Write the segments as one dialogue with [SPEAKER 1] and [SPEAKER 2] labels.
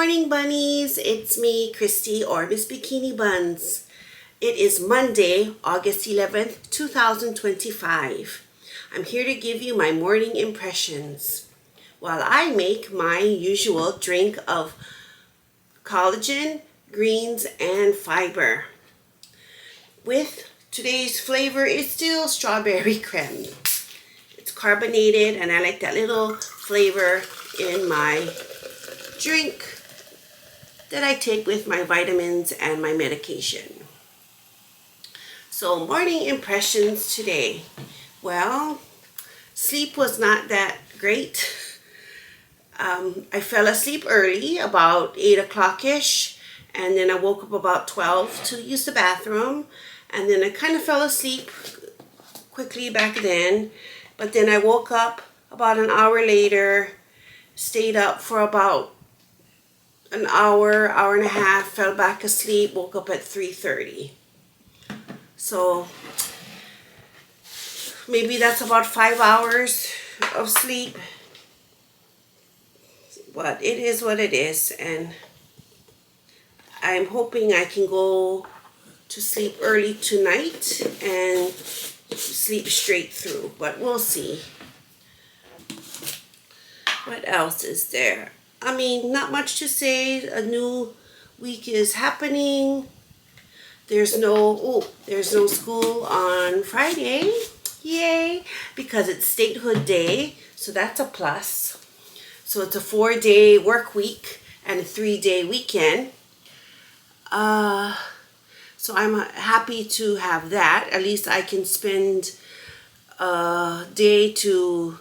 [SPEAKER 1] morning, bunnies. It's me, Christy, or Miss Bikini Buns. It is Monday, August 11th, 2025. I'm here to give you my morning impressions while I make my usual drink of collagen, greens, and fiber. With today's flavor is still strawberry creme. It's carbonated and I like that little flavor in my drink that I take with my vitamins and my medication. So morning impressions today. Well, sleep was not that great. I fell asleep early, about 8 o'clock-ish, and then I woke up about 12 to use the bathroom, and then I kind of fell asleep quickly back then, but then I woke up about an hour later, stayed up for about an hour, hour and a half, fell back asleep, woke up at 3:30. So maybe that's about 5 hours of sleep. But it is what it is, and I'm hoping I can go to sleep early tonight and sleep straight through, but we'll see. What else is there? I mean, not much to say. A new week is happening. There's no school on Friday. Yay! Because it's Statehood Day, so that's a plus. So it's a 4-day work week and a 3-day weekend. So I'm happy to have that. At least I can spend a day to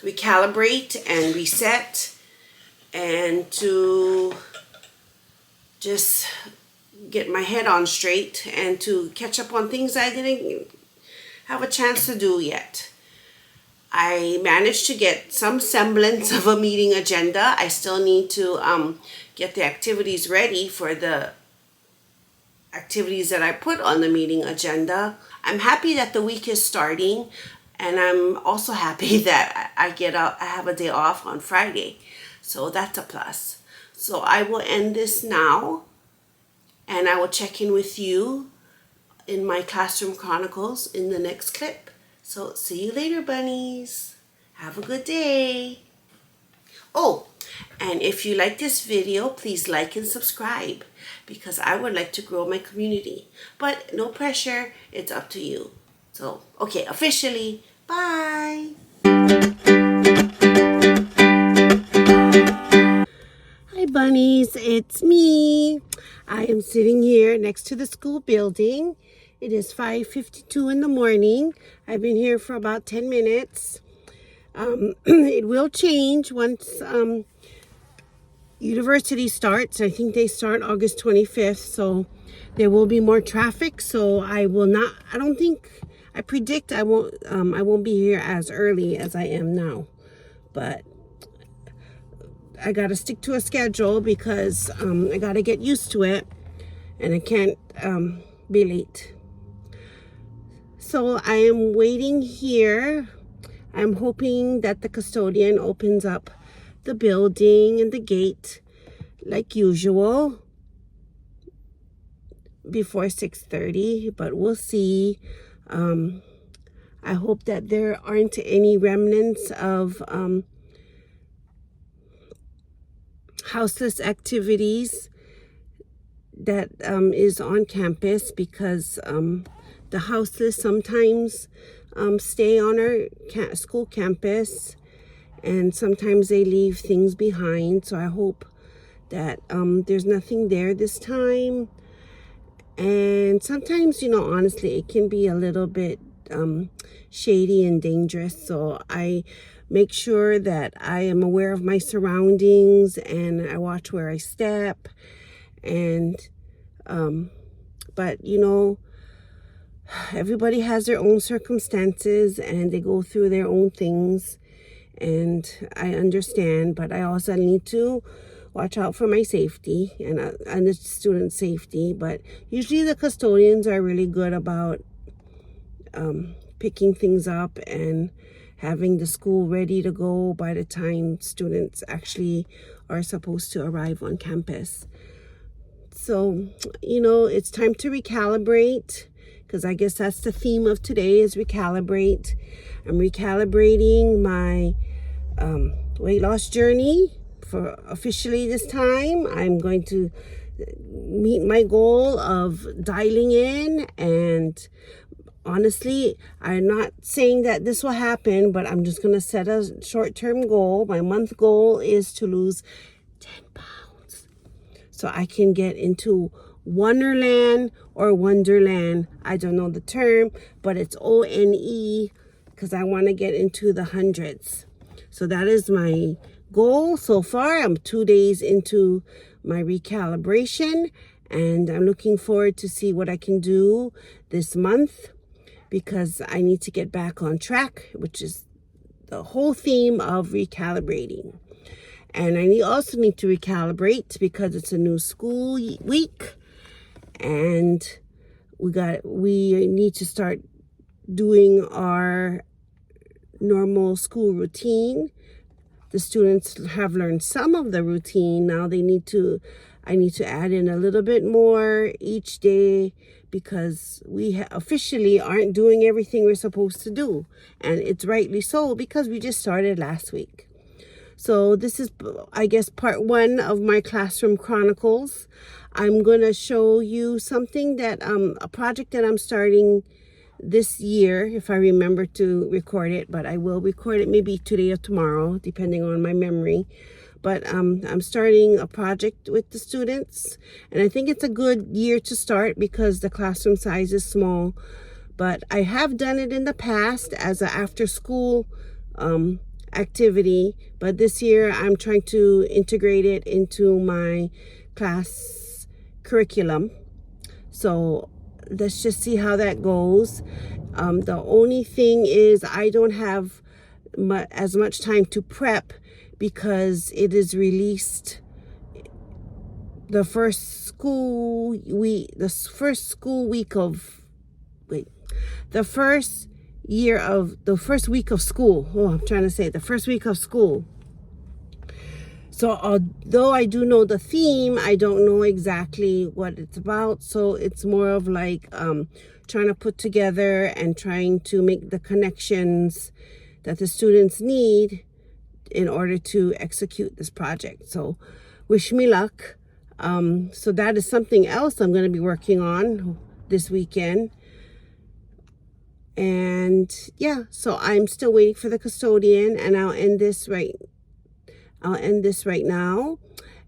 [SPEAKER 1] recalibrate and reset and to just get my head on straight and to catch up on things I didn't have a chance to do yet. I managed to get some semblance of a meeting agenda. I still need to get the activities ready for the activities that I put on the meeting agenda. I'm happy that the week is starting, and I'm also happy that I have a day off on Friday. So that's a plus. So I will end this now, and I will check in with you in my Classroom Chronicles in the next clip. So see you later, bunnies. Have a good day. Oh, and if you like this video, please like and subscribe, because I would like to grow my community. But no pressure, it's up to you. So, okay, officially, bye. Hi, bunnies, it's me. I am sitting here next to the school building. It is 5:52 in the morning. I've been here for about 10 minutes. It will change once university starts. I think they start August 25th, so there will be more traffic. So I predict I won't be here as early as I am now. But I gotta stick to a schedule because I gotta get used to it, and I can't be late. So I am waiting here. I'm hoping that the custodian opens up the building and the gate like usual before 6:30, but we'll see. I hope that there aren't any remnants of houseless activities that is on campus, because the houseless sometimes stay on our school campus, and sometimes they leave things behind. So I hope that there's nothing there this time. And sometimes, honestly, it can be a little bit shady and dangerous. So I make sure that I am aware of my surroundings and I watch where I step. And but everybody has their own circumstances and they go through their own things, and I understand, but I also need to watch out for my safety and the student safety. But usually the custodians are really good about picking things up and having the school ready to go by the time students actually are supposed to arrive on campus. So, it's time to recalibrate, because I guess that's the theme of today, is recalibrate. I'm recalibrating my weight loss journey for officially this time. I'm going to meet my goal of dialing in, and honestly, I'm not saying that this will happen, but I'm just going to set a short-term goal. My month goal is to lose 10 pounds so I can get into Wonderland or Wonderland. I don't know the term, but it's ONE, because I want to get into the hundreds. So that is my goal so far. I'm 2 days into my recalibration, and I'm looking forward to see what I can do this month, because I need to get back on track, which is the whole theme of recalibrating. And I also need to recalibrate because it's a new school week, and we need to start doing our normal school routine. The students have learned some of the routine. Now I need to add in a little bit more each day, because we officially aren't doing everything we're supposed to do. And it's rightly so, because we just started last week. So this is, I guess, part 1 of my Classroom Chronicles. I'm going to show you something that, a project that I'm starting this year, if I remember to record it, but I will record it maybe today or tomorrow, depending on my memory. But I'm starting a project with the students, and I think it's a good year to start because the classroom size is small. But I have done it in the past as an after-school activity, but this year I'm trying to integrate it into my class curriculum. So let's just see how that goes. The only thing is I don't have as much time to prep, because it is released the first week of school. The first week of school. So although I do know the theme, I don't know exactly what it's about. So it's more of like trying to put together and trying to make the connections that the students need in order to execute this project. So wish me luck. So that is something else I'm going to be working on this weekend. And yeah, so I'm still waiting for the custodian, and I'll end this right now.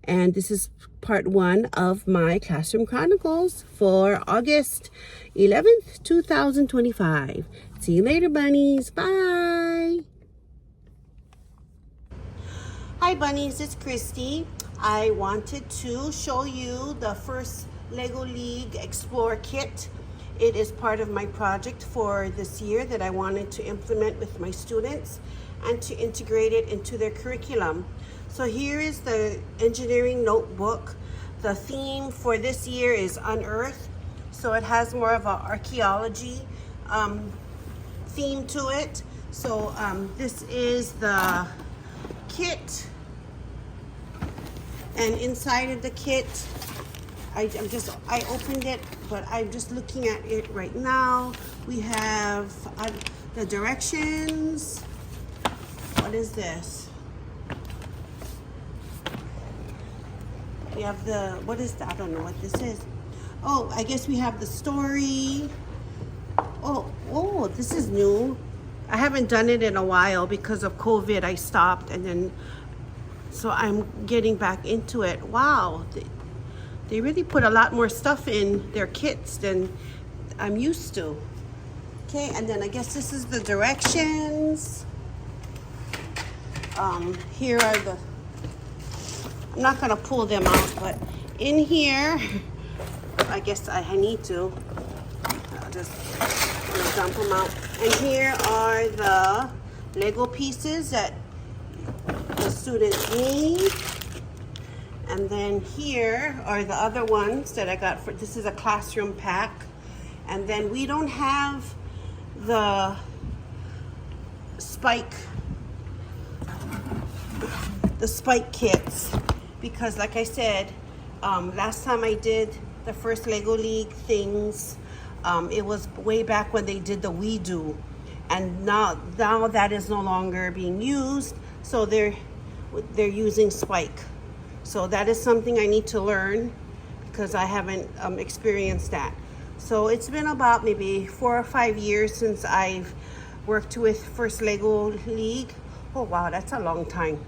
[SPEAKER 1] And this is part 1 of my Classroom Chronicles for August 11th, 2025. See you later, bunnies. Bye. Hi, bunnies. It's Christy. I wanted to show you the first Lego League Explore kit. It is part of my project for this year that I wanted to implement with my students and to integrate it into their curriculum. So here is the engineering notebook. The theme for this year is Unearth. So it has more of an archaeology theme to it. So this is the kit. And inside of the kit, I opened it, but I'm just looking at it right now. We have the directions. What is this? We have what is that? I don't know what this is. Oh, I guess we have the story. Oh, this is new. I haven't done it in a while because of COVID. I stopped, and then so I'm getting back into it. Wow, they really put a lot more stuff in their kits than I'm used to. Okay, and then I guess this is the directions. Here are I'm not gonna pull them out, but in here, I guess I need to. I'll just dump them out. And here are the Lego pieces that the students need. And then here are the other ones that I got this is a classroom pack. And then we don't have the spike kits, because like I said, last time I did the first Lego League things, it was way back when they did the We Do, and now that is no longer being used, so they're using spike. So that is something I need to learn, because I haven't experienced that. So it's been about maybe 4 or 5 years since I've worked with First Lego League. Oh wow, that's a long time.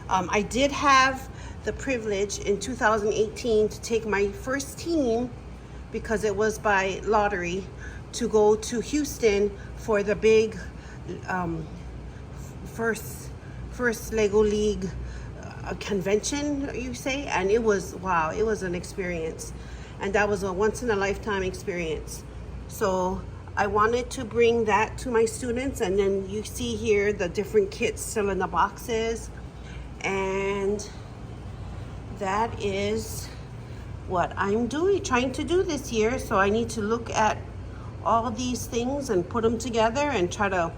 [SPEAKER 1] I did have the privilege in 2018 to take my first team, because it was by lottery, to go to Houston for the big first Lego League convention, you say, and it was, wow, it was an experience, and that was a once-in-a-lifetime experience. So I wanted to bring that to my students, and then you see here the different kits still in the boxes, and that is what I'm trying to do this year. So I need to look at all these things and put them together and try to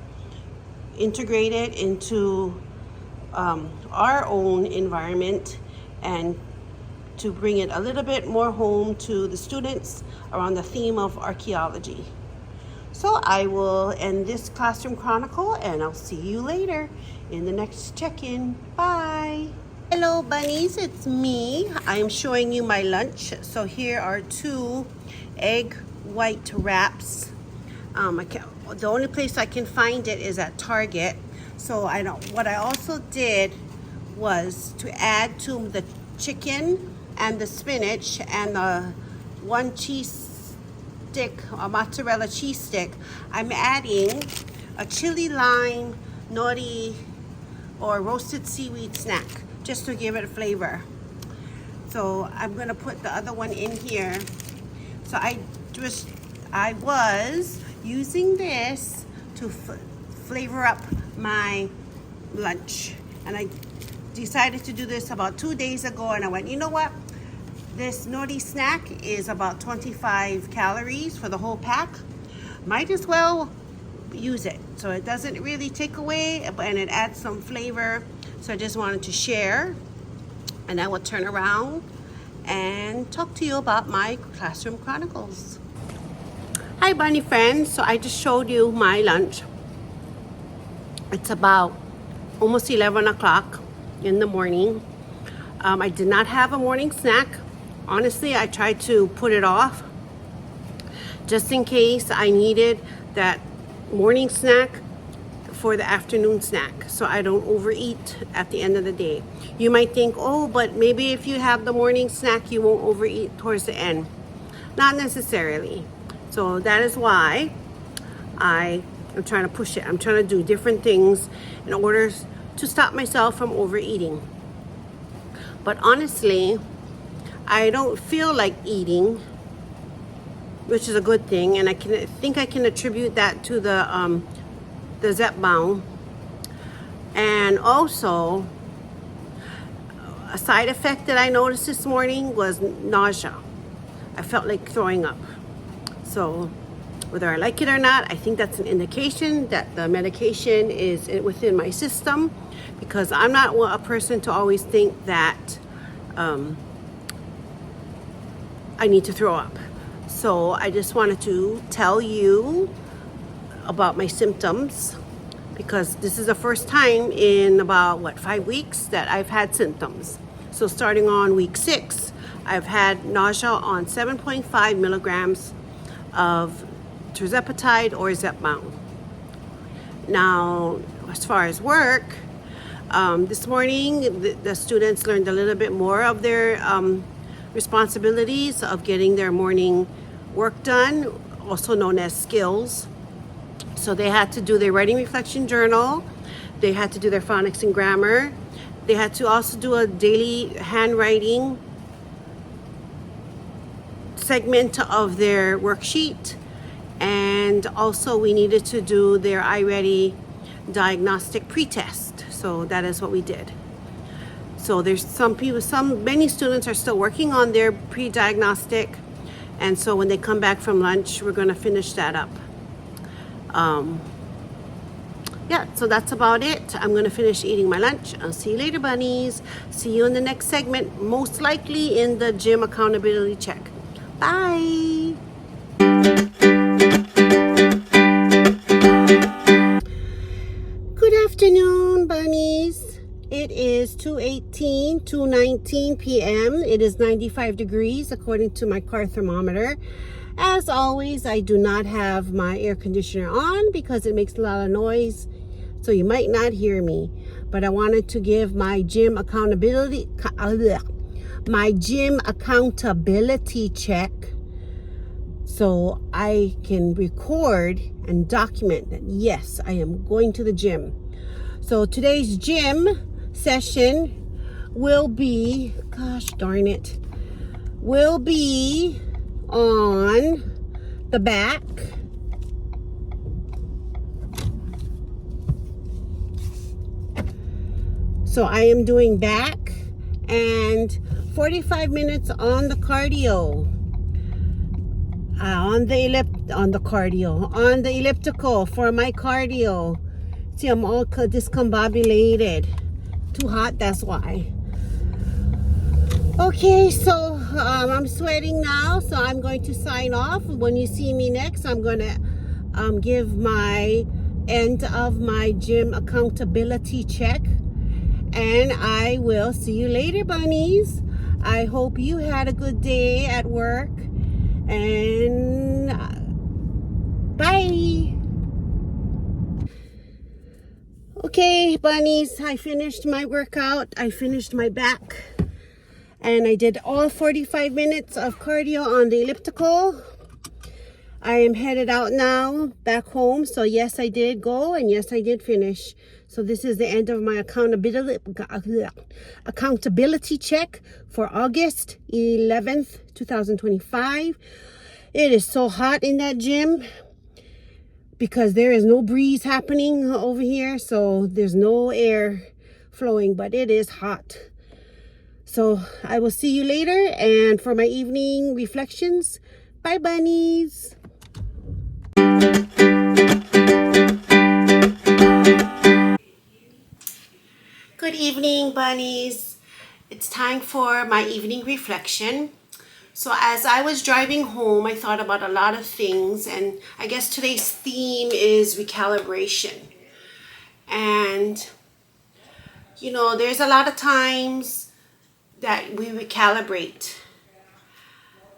[SPEAKER 1] integrate it into our own environment, and to bring it a little bit more home to the students around the theme of archaeology. So I will end this classroom chronicle, and I'll see you later in the next check-in. Bye. Hello bunnies, it's me. I'm showing you my lunch. So here are 2 egg white wraps. The only place I can find it is at Target. So what I also did was to add to the chicken and the spinach and the 1 cheese stick, a mozzarella cheese stick, I'm adding a chili lime nori or roasted seaweed snack, just to give it a flavor. So I'm gonna put the other one in here. So I was using this to flavor up my lunch, and I decided to do this about 2 days ago, and I went, you know what, this nori snack is about 25 calories for the whole pack, might as well use it. So it doesn't really take away, and it adds some flavor. So I just wanted to share, and I will turn around and talk to you about my classroom chronicles. Hi bunny friends, so I just showed you my lunch. It's about almost 11 o'clock in the morning. I did not have a morning snack. Honestly, I tried to put it off just in case I needed that morning snack for the afternoon snack, so I don't overeat at the end of the day. You might think, oh, but maybe if you have the morning snack, you won't overeat towards the end. Not necessarily. So that is why I'm trying to push it. I'm trying to do different things in order to stop myself from overeating. But honestly, I don't feel like eating, which is a good thing, and I think I can attribute that to the Zepbound. And also, a side effect that I noticed this morning was nausea. I felt like throwing up. So whether I like it or not, I think that's an indication that the medication is within my system, because I'm not a person to always think that I need to throw up. So I just wanted to tell you about my symptoms, because this is the first time in about 5 weeks that I've had symptoms. So starting on week 6, I've had nausea on 7.5 milligrams of tirzepatide or Zepbound. Now, as far as work, this morning the students learned a little bit more of their responsibilities of getting their morning work done, also known as skills. So they had to do their writing reflection journal, they had to do their phonics and grammar, they had to also do a daily handwriting segment of their worksheet, and also we needed to do their iReady diagnostic pretest. So that is what we did. So there's many students are still working on their pre-diagnostic, and so when they come back from lunch, we're going to finish that up. yeah, so that's about it. I'm going to finish eating my lunch. I'll see you later, bunnies. See you in the next segment, most likely in the gym accountability check. Bye. Good afternoon, bunnies. It is 2:19 p.m. It is 95 degrees according to my car thermometer. As always, I do not have my air conditioner on because it makes a lot of noise, so you might not hear me. But I wanted to give my gym accountability check so I can record and document that yes, I am going to the gym. So today's gym session will be, gosh darn it, will be on the back. So I am doing back and 45 minutes on the cardio. On the elliptical for my cardio. See, I'm all discombobulated. Too hot, that's why. Okay, so I'm sweating now, so I'm going to sign off. When you see me next, I'm going to give my end of my gym accountability check. And I will see you later, bunnies. I hope you had a good day at work. And bye. Okay, bunnies, I finished my workout. I finished my back. And I did all 45 minutes of cardio on the elliptical. I am headed out now, back home. So yes, I did go, and yes, I did finish. So this is the end of my accountability check for August 11th, 2025. It is so hot in that gym because there is no breeze happening over here. So there's no air flowing, but it is hot. So I will see you later. And for my evening reflections, bye bunnies. Good evening, bunnies. It's time for my evening reflection. So as I was driving home, I thought about a lot of things, and I guess today's theme is recalibration. And, you know, there's a lot of times that we recalibrate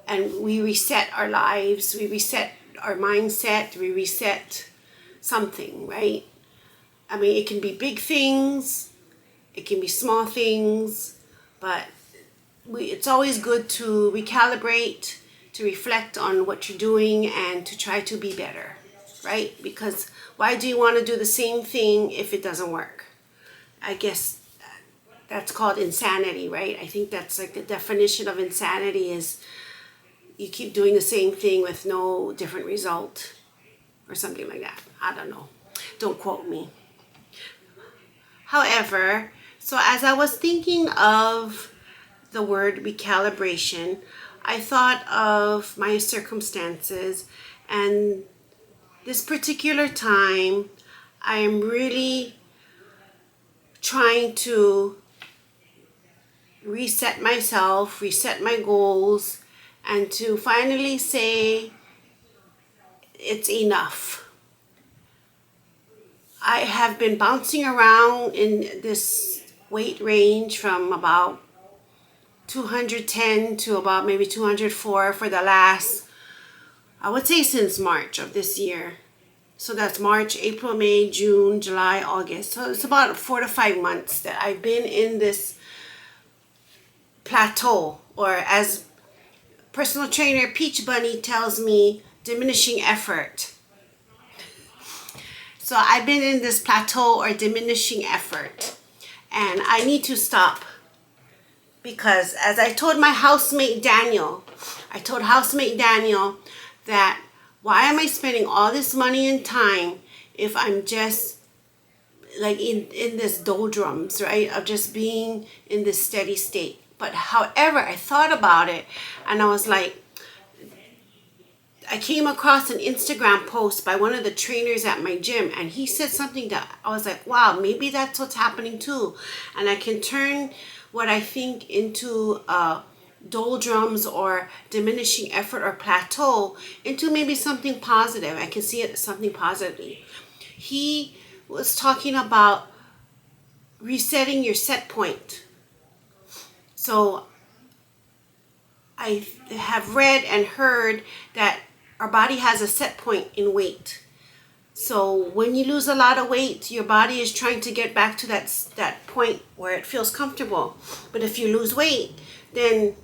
[SPEAKER 1] and we reset our lives, we reset our mindset, we reset something, right? I mean, it can be big things, it can be small things, but it's always good to recalibrate, to reflect on what you're doing, and to try to be better, right? Because why do you want to do the same thing if it doesn't work? I guess that's called insanity, right? I think that's like the definition of insanity is you keep doing the same thing with no different result or something like that. I don't know. Don't quote me. However, so as I was thinking of the word recalibration, I thought of my circumstances, and this particular time, I am really trying to reset myself, reset my goals, and to finally say it's enough. I have been bouncing around in this weight range from about 210 to about maybe 204 for the last, I would say since March of this year. So that's March, April, May, June, July, August. So it's about 4 to 5 months that I've been in this plateau, or as personal trainer Peach Bunny tells me, diminishing effort. So I've been in this plateau or diminishing effort, and I need to stop. Because as I told my housemate Daniel, that why am I spending all this money and time if I'm just like in this doldrums, right? Of just being in this steady state. But however, I thought about it and I was like, I came across an Instagram post by one of the trainers at my gym, and he said something that I was like, wow, maybe that's what's happening too. And I can turn what I think into doldrums or diminishing effort or plateau into maybe something positive. I can see it as something positively. He was talking about resetting your set point. So I have read and heard that our body has a set point in weight. So when you lose a lot of weight, your body is trying to get back to that point where it feels comfortable. But if you lose weight, then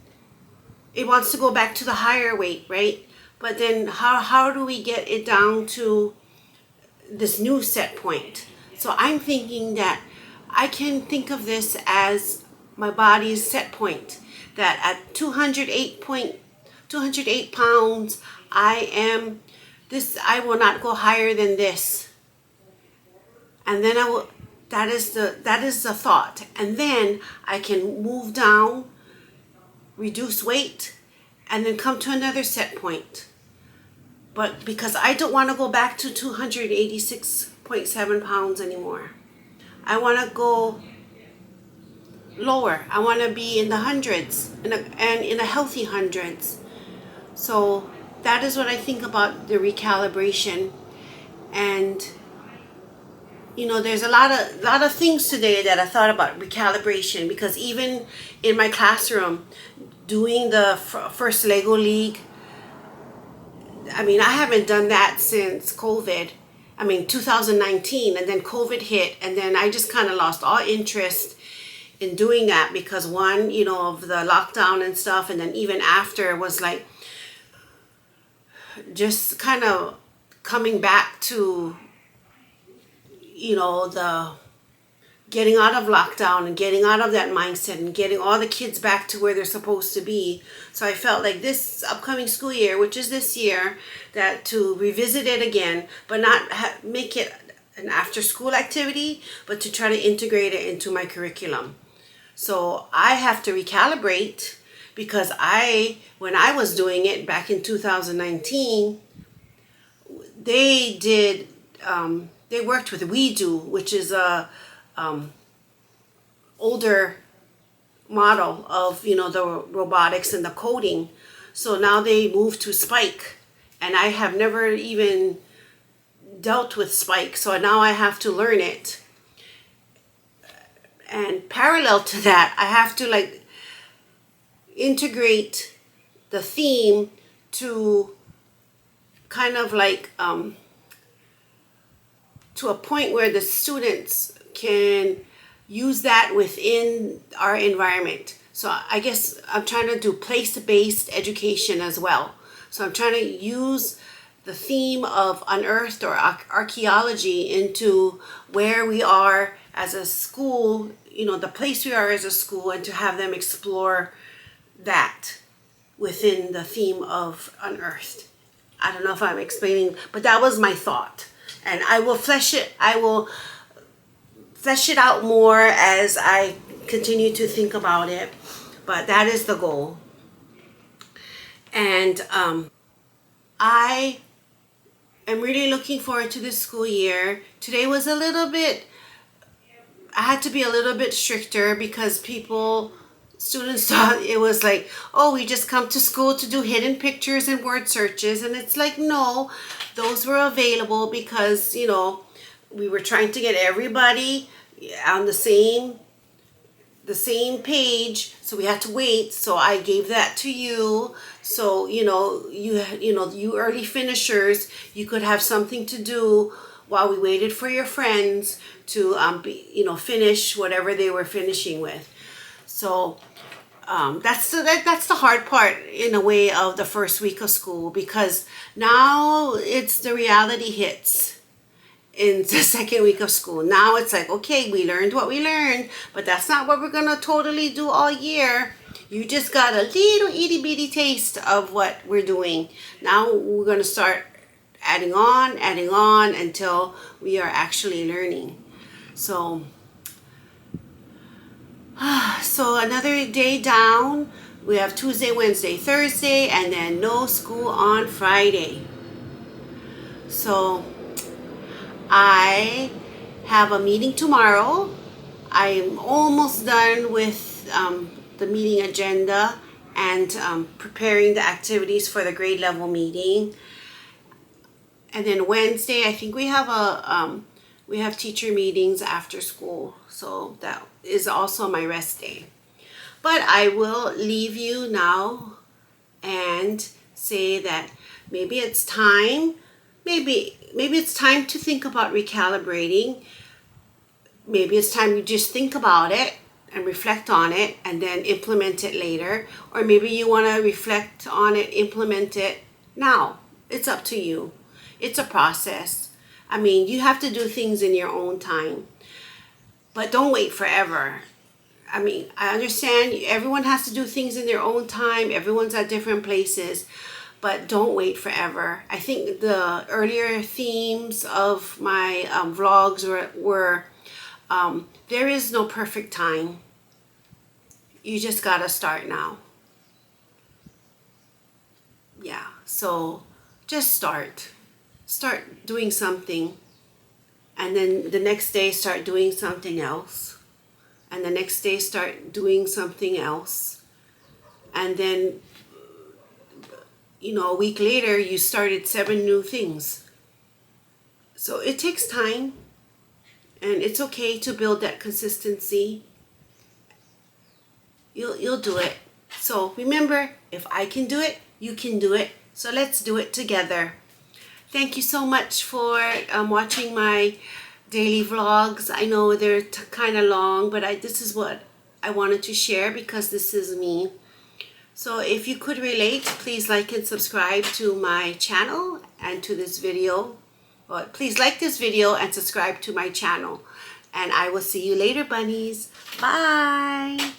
[SPEAKER 1] it wants to go back to the higher weight, right? But then how do we get it down to this new set point? So I'm thinking that I can think of this as my body's set point. That at 208 pounds, I will not go higher than this. And then that is the thought. And then I can move down, reduce weight, and then come to another set point. But because I don't want to go back to 286.7 pounds anymore. I want to go lower. I want to be in the hundreds and in a healthy hundreds. So that is what I think about the recalibration. And there's a lot of things today that I thought about recalibration, because even in my classroom doing the first Lego League, I haven't done that since COVID. 2019, and then COVID hit, and then I just kind of lost all interest in doing that because one, of the lockdown and stuff, and then even after was like just kind of coming back to the getting out of lockdown and getting out of that mindset and getting all the kids back to where they're supposed to be. So I felt like this upcoming school year, which is this year, that to revisit it again, but not make it an after school activity, but to try to integrate it into my curriculum. So I have to recalibrate, because when I was doing it back in 2019, they worked with WeDo, which is a older model of the robotics and the coding. So now they moved to Spike, and I have never even dealt with Spike, so now I have to learn it. And parallel to that, I have to integrate the theme to kind of to a point where the students can use that within our environment. So I guess I'm trying to do place-based education as well. So I'm trying to use the theme of unearthed or archaeology into where we are as a school, the place we are as a school, and to have them explore that within the theme of unearthed. I don't know if I'm explaining, but that was my thought. And I will flesh it out more as I continue to think about it. But that is the goal. And I am really looking forward to this school year. Today was I had to be a little bit stricter because students thought it was like, oh, we just come to school to do hidden pictures and word searches. And it's like, no, those were available because, we were trying to get everybody on the same page. So we had to wait. So I gave that to you. So, you early finishers, you could have something to do while we waited for your friends to, finish whatever they were finishing with. So that's the hard part in a way of the first week of school, because now it's the reality hits in the second week of school. Now it's like, okay, we learned what we learned, but that's not what we're going to totally do all year. You just got a little itty bitty taste of what we're doing. Now we're going to start adding on until we are actually learning. So another day down, We have Tuesday, Wednesday, Thursday, and then no school on Friday. So I have a meeting tomorrow. I'm almost done with the meeting agenda and preparing the activities for the grade level meeting. And then Wednesday, I think we have teacher meetings after school, so that is also my rest day. But I will leave you now and say that maybe it's time. Maybe it's time to think about recalibrating. Maybe it's time you just think about it and reflect on it and then implement it later. Or maybe you want to reflect on it, implement it now. It's up to you. It's a process. I mean, you have to do things in your own time. But don't wait forever. I mean, I understand everyone has to do things in their own time. Everyone's at different places. But don't wait forever. I think the earlier themes of my vlogs were there is no perfect time. You just gotta start now. Yeah, so just start. Start doing something. And then the next day start doing something else. And the next day start doing something else. And then, a week later you started 7 new things. So it takes time. And it's okay to build that consistency. You'll do it. So remember, if I can do it, you can do it. So let's do it together. Thank you so much for watching my daily vlogs. I know they're kind of long, but this is what I wanted to share because this is me. So if you could relate, please like and subscribe to my channel and to this video. Well, please like this video and subscribe to my channel. And I will see you later, bunnies. Bye.